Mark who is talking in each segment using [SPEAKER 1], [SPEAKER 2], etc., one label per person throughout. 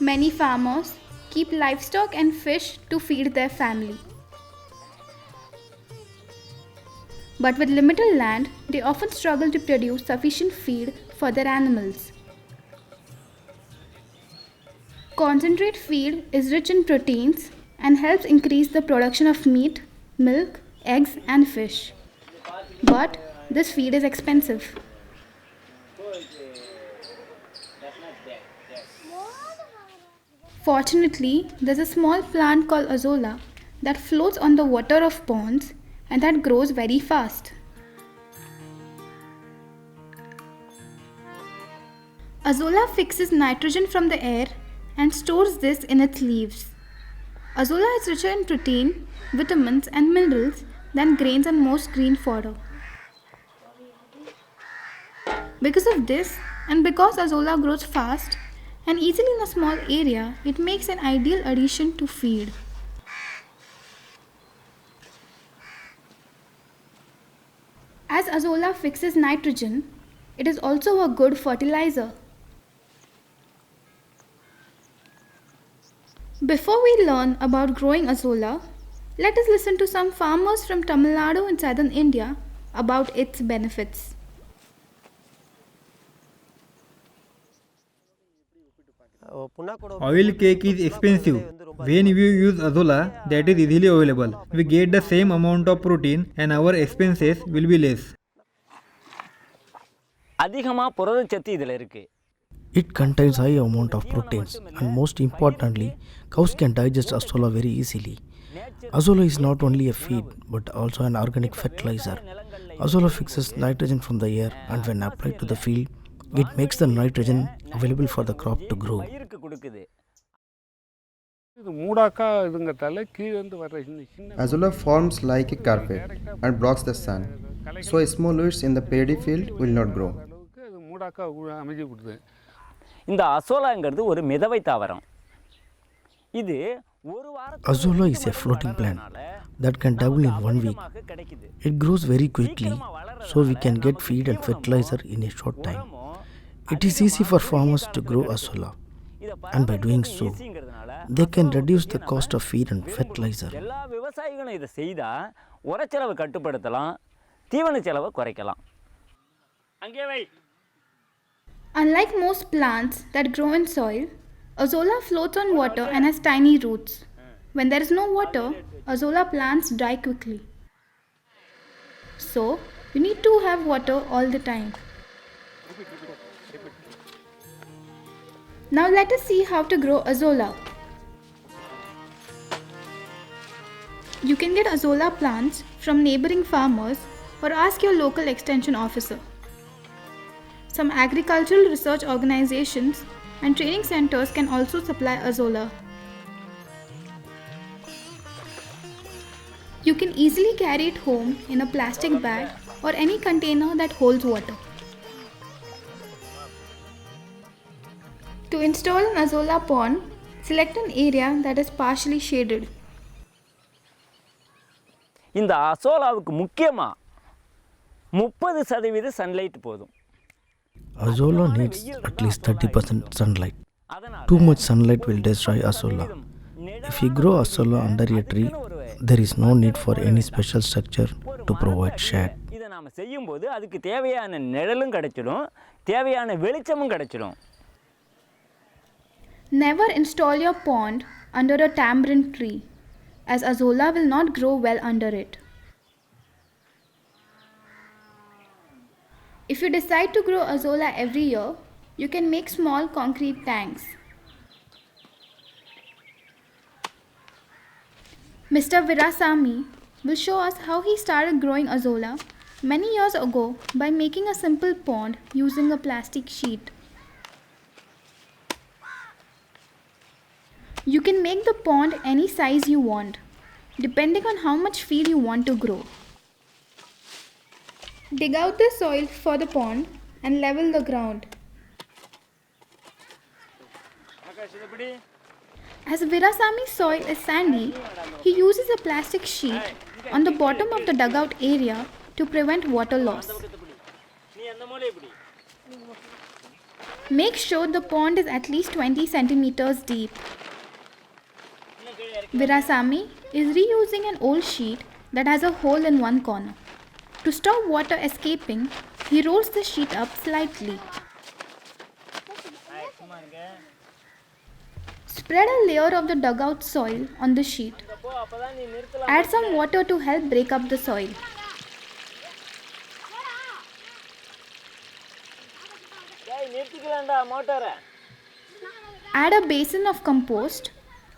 [SPEAKER 1] Many farmers keep livestock and fish to feed their family. But with limited land, they often struggle to produce sufficient feed for their animals. Concentrate feed is rich in proteins and helps increase the production of meat, milk, eggs, and fish. But this feed is expensive. Fortunately, there's a small plant called Azolla that floats on the water of ponds and that grows very fast. Azolla fixes nitrogen from the air and stores this in its leaves. Azolla is richer in protein, vitamins, and minerals than grains and most green fodder. Because of this, and because Azolla grows fast and easily in a small area, it makes an ideal addition to feed. As Azolla fixes nitrogen, it is also a good fertilizer. Before we learn about growing Azolla, let us listen to some farmers from Tamil Nadu in southern India about its benefits.
[SPEAKER 2] Oil cake is expensive. When we use azolla, that is easily available. We get the same amount of protein and our expenses will be less.
[SPEAKER 3] அதிகமாக புரதச்சத்து இதில் இருக்குது.
[SPEAKER 4] It contains high amount of proteins and most importantly, cows can digest azolla very easily. Azolla is not only a feed but also an organic fertilizer. Azolla fixes nitrogen from the air and when applied to the field, it makes the nitrogen available for the crop to grow.
[SPEAKER 5] Azolla forms like a carpet and blocks the sun, so small weeds in the paddy field will not grow.
[SPEAKER 3] இந்த அசோலாங்கிறது ஒரு மிதவை தாவரம். இது
[SPEAKER 4] Azolla is a floating plant that can double in 1 week. It grows very quickly, so we can get feed and fertilizer in a short time. It is easy for farmers to grow azolla, and by doing so, they can reduce the cost of feed and fertilizer.
[SPEAKER 3] எல்லா விவசாயிகளும் இதை செய்தால் உரச்செலவு கட்டுப்படுத்தலாம், தீவன செலவை குறைக்கலாம். அங்கே வை.
[SPEAKER 1] Unlike most plants that grow in soil, Azolla floats on water and has tiny roots. When there is no water, Azolla plants die quickly. So, you need to have water all the time. Now let us see how to grow Azolla. You can get Azolla plants from neighboring farmers or ask your local extension officer. Some agricultural research organizations and training centers can also supply Azolla. You can easily carry it home in a plastic bag or any container that holds water. To install an Azolla pond, select an area that is partially shaded.
[SPEAKER 3] இந்த அசோலாவுக்கு முக்கியமாக 30% sunlight போதும்.
[SPEAKER 4] Azolla needs at least 30% sunlight. Too much sunlight will destroy azolla. If you grow azolla under a tree, there is no need for any special structure to provide shade.
[SPEAKER 3] இதை நாம் செய்யும்போது அதுக்கு தேவையான நிழலும் கிடைச்சிடும், தேவையான வெளிச்சமும் கிடைச்சிடும்.
[SPEAKER 1] Never install your pond under a tamarind tree, as Azolla will not grow well under it. If you decide to grow Azolla every year, you can make small concrete tanks. Mr. Virasamy will show us how he started growing Azolla many years ago by making a simple pond using a plastic sheet. You can make the pond any size you want. depending on how much feed you want to grow. Dig out the soil for the pond and level the ground. As Virasami's soil is sandy, he uses a plastic sheet on the bottom of the dugout area to prevent water loss. Make sure the pond is at least 20 centimeters deep. Virasami is reusing an old sheet that has a hole in one corner. To stop water escaping, he rolls the sheet up slightly. Spread a layer of the dugout soil on the sheet. Add some water to help break up the soil. Add a basin of compost.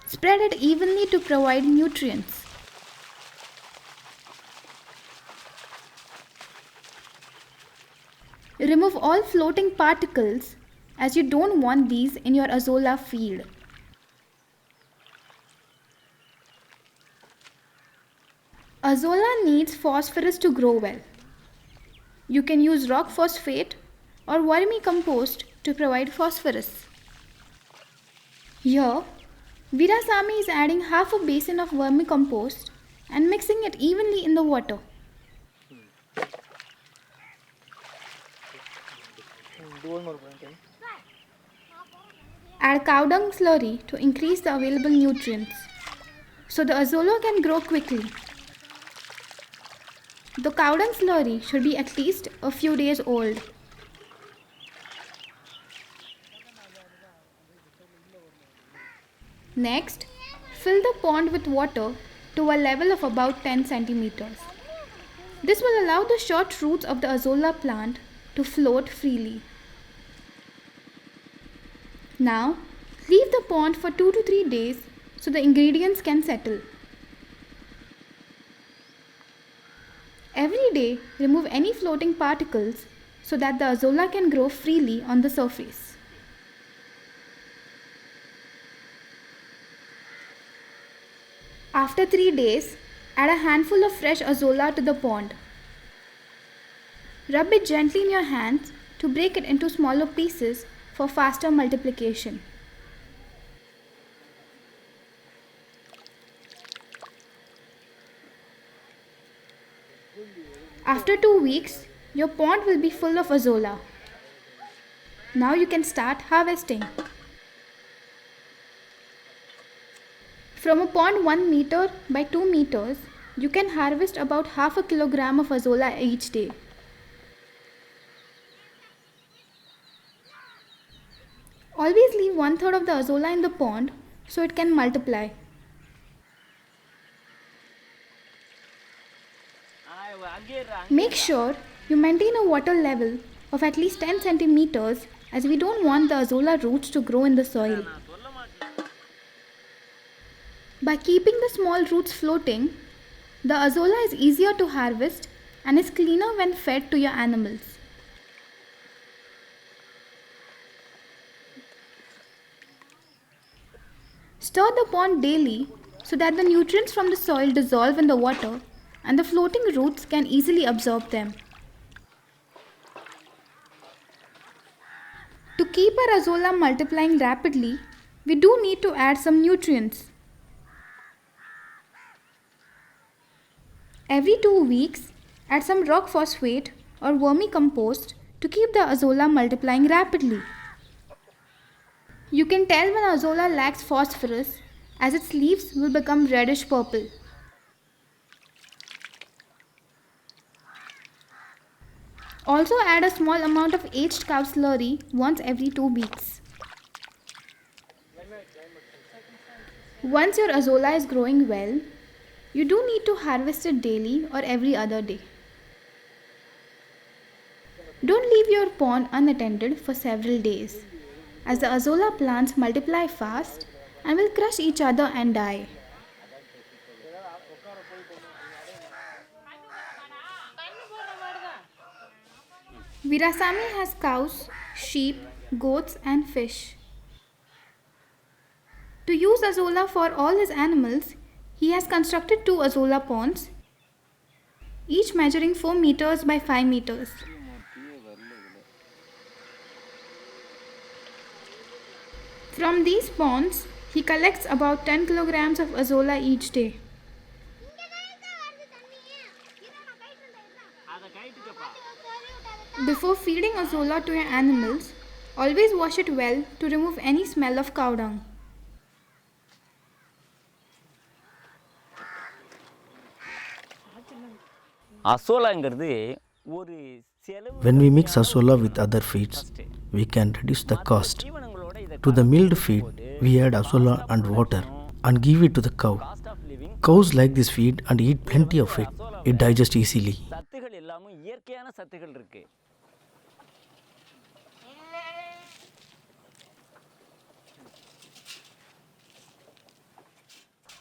[SPEAKER 1] Spread it evenly to provide nutrients. Remove all floating particles as you don't want these in your azolla field. Azolla needs phosphorus to grow well. You can use rock phosphate or vermicompost to provide phosphorus. Here, Virasami is adding half a basin of vermicompost and mixing it evenly in the water. Add cow dung slurry to increase the available nutrients so the azolla can grow quickly. The cow dung slurry should be at least a few days old. Next, fill the pond with water to a level of about 10 centimeters. This will allow the short roots of the azolla plant to float freely. Now, leave the pond for 2 to 3 days so the ingredients can settle. Every day, remove any floating particles so that the azolla can grow freely on the surface. After 3 days, add a handful of fresh azolla to the pond. Rub it gently in your hands to break it into smaller pieces for faster multiplication. After 2 weeks, your pond will be full of azolla. Now you can start harvesting. From a pond 1 meter by 2 meters, you can harvest about half a kilogram of azolla each day. Always leave 1/3 of the azolla in the pond so it can multiply. Make sure you maintain a water level of at least 10 centimeters as we don't want the azolla roots to grow in the soil. By keeping the small roots floating, the azolla is easier to harvest and is cleaner when fed to your animals. Stir the pond daily so that the nutrients from the soil dissolve in the water and the floating roots can easily absorb them. To keep our azolla multiplying rapidly, we do need to add some nutrients. Every 2 weeks, add some rock phosphate or vermicompost to keep the azolla multiplying rapidly. You can tell when azolla lacks phosphorus as its leaves will become reddish purple. Also add a small amount of aged cow slurry once every 2 weeks. Once your azolla is growing well, you do need to harvest it daily or every other day. Don't leave your pond unattended for several days, as the azolla plants multiply fast and will crush each other and die. Virasami has cows, sheep, goats and fish. To use azolla for all his animals, He has constructed two Azolla ponds, each measuring 4 meters by 5 meters. From these ponds, he collects about 10 kilograms of Azolla each day. Before feeding Azolla to your animals, always wash it well to remove any smell of cow dung.
[SPEAKER 3] அசோலாங்கிறது ஒரு செலவு
[SPEAKER 4] When we mix Azolla with other feeds, we can reduce the cost.
[SPEAKER 3] தீவனங்களோட இதை
[SPEAKER 4] To the milled feed, we add Azolla and water and give it to the cow. Cows like this feed and eat plenty of it. It digests easily.
[SPEAKER 3] சத்துகள் எல்லாமும் இயற்கையான சத்துகள் இருக்கு.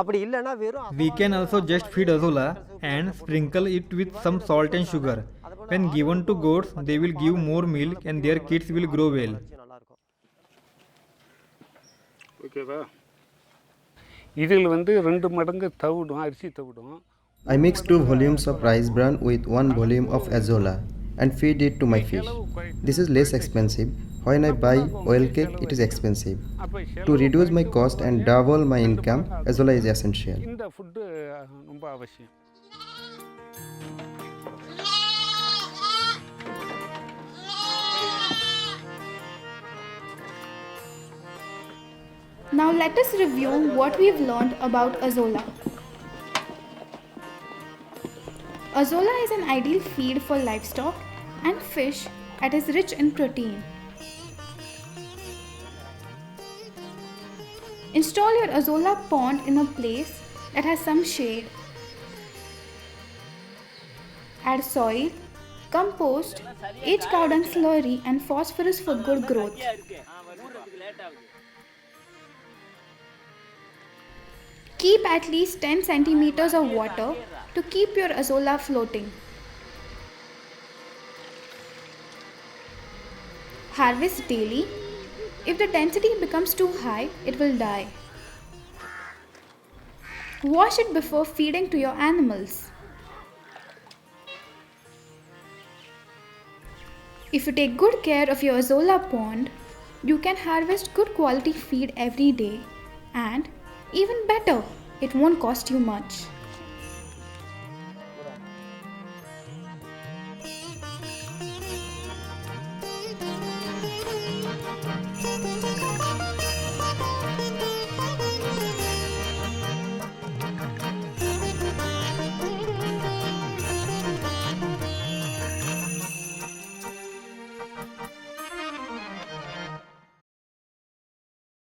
[SPEAKER 6] அப்படி இல்லைன்னா வெறும்
[SPEAKER 2] We can also just feed Azolla and sprinkle it with some salt and sugar. When given to goats, they will give more milk and their kids will grow well.
[SPEAKER 6] நல்லா இருக்கும்.
[SPEAKER 7] ஓகேவா இதில் வந்து 2 மடங்கு தவிடும் அரிசி தவிடும்.
[SPEAKER 5] I mix 2 volumes of rice bran with 1 volume of Azolla and feed it to my fish. This is less expensive. When I buy oil cake, it is expensive. To reduce my cost and double my income, Azolla is essential.
[SPEAKER 7] இந்த food ரொம்ப அவசியம்.
[SPEAKER 1] Now let us review what we've learned about Azolla. Azolla is an ideal feed for livestock and fish and is rich in protein. Install your Azolla pond in a place that has some shade. Add soil, compost, aged cow dung slurry and phosphorus for good growth. Keep at least 10 centimeters of water to keep your Azolla floating. Harvest daily. If the density becomes too high, it will die. Wash it before feeding to your animals. If you take good care of your Azolla pond, you can harvest good quality feed every day, and even better, it won't cost you much.